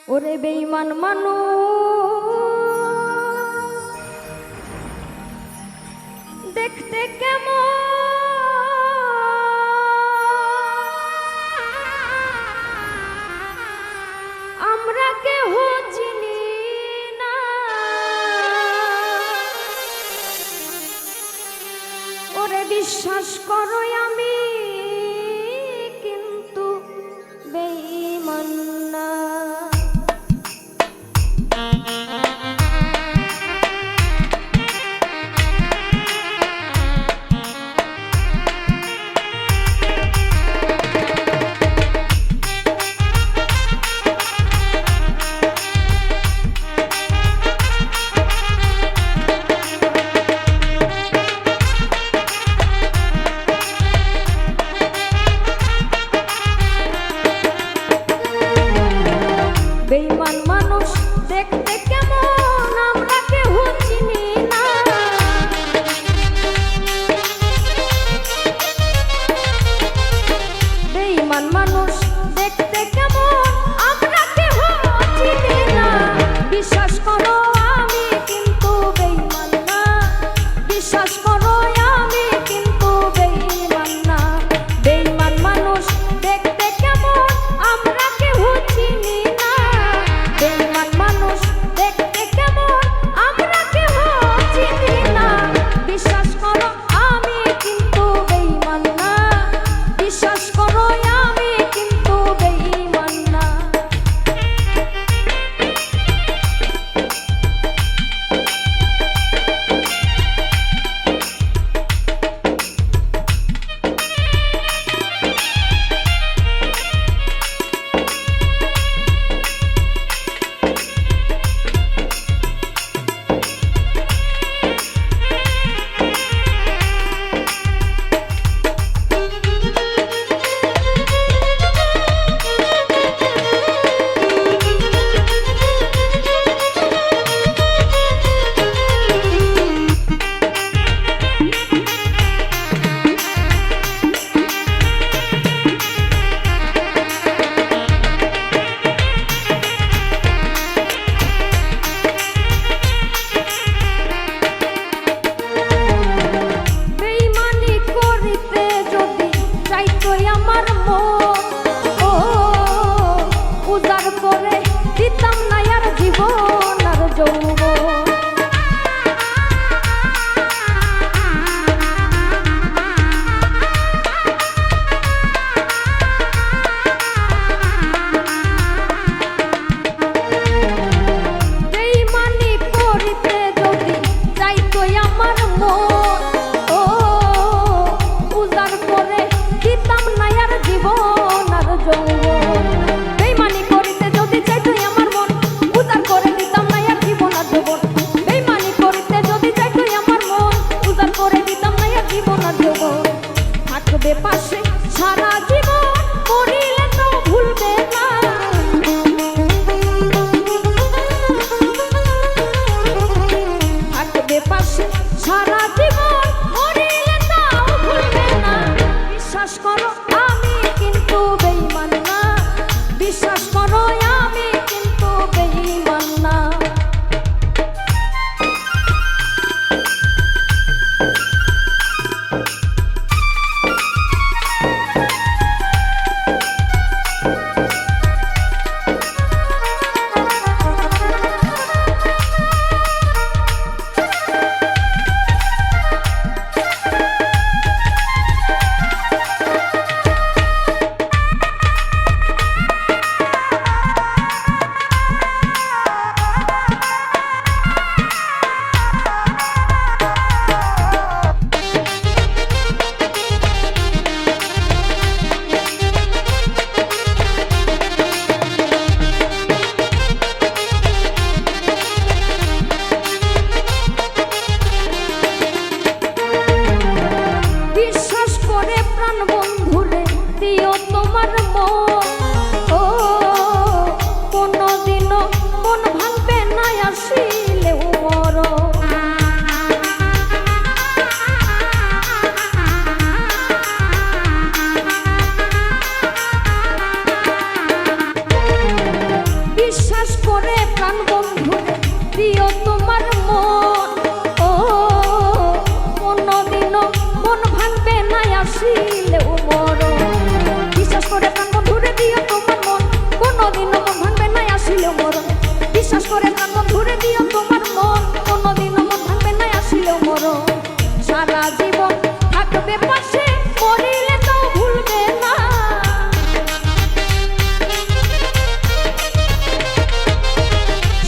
ওরে বেঈমান মানুষ দেখতে কেমন আমরা কেহ চিনি না ওরে বিশ্বাস করো আমি কিন্তু বেঈমান না বন্ধুরে দিও তোমার মন। ও কোনদিনও মন ভাঙবে না আসিলেও মরণ। বিশ্বাস করে প্রাণ বন্ধুরে দিও তোমার মন, কোনদিনও মন ভাঙবে না আসিলেও মরণ। বিশ্বাস করে প্রাণ বন্ধুরে দিও তোমার মন, কোনদিনও মন ভাঙবে না আসিলেও মরণ। সারা জীবন থাকবে পাশে, মরিলে তাও ভুলবে না।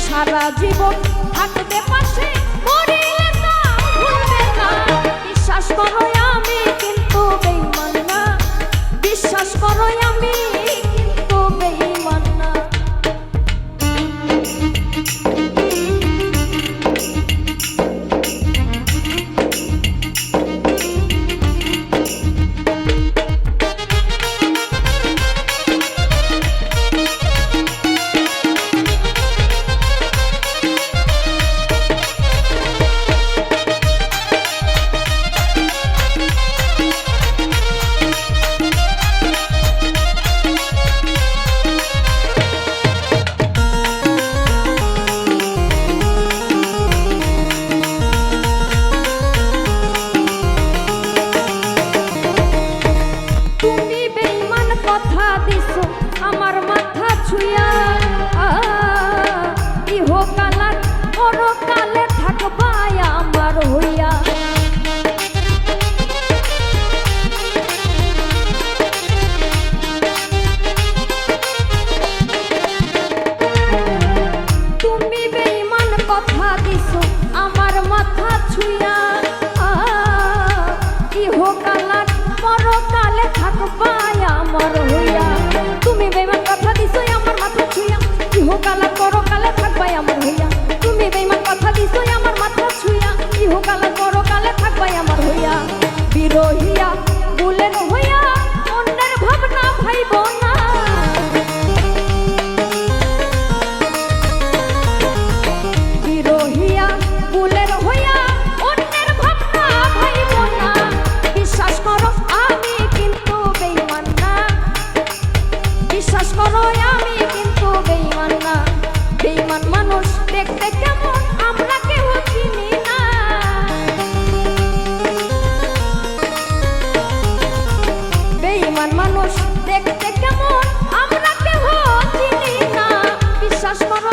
সারা জীবন থাকবে পাশে, মরিলে তাও ভুলবে না। বিশ্বাস করো আমি কিন্তু বেঈমান না, বিশ্বাস করো আমি কিন্তু বেঈমান না। কথা দিছো আমার মাথা ছুঁয়া, ইহকালার পরকালে থাকবাই আমার হইয়া। তুমি বেঈমান কথা দিছো আমার মাথা ছুঁয়া, ইহকালার পরকালে থাকবাই আমার হইয়া। তুমি বেঈমান কথা দিছো আমার মাথা ছুঁয়া, ইহকাল পরকালে থাকবাই আমার হইয়া। তুমি বেঈমান কথা দিছো আমার মাথা ছুঁয়া, ইহকাল পরকালে থাকবাই আমার হইয়া। বিরহিয়া বুলের হইয়া অন্যের ভাবনা ভাইব না। বিরহিয়া বুলের হইয়া অন্যের ভাবনা ভাইব না। বিশ্বাস করো আমি কিন্তু বেঈমান না, বিশ্বাস করো আমি কিন্তু বেঈমান না। বেঈমান মানুষ দেখতে কেমন আমরা কেউ চিনি না। বেঈমান মানুষ দেখতে কেমন আমরা কেউ চিনি না। বিশ্বাস করো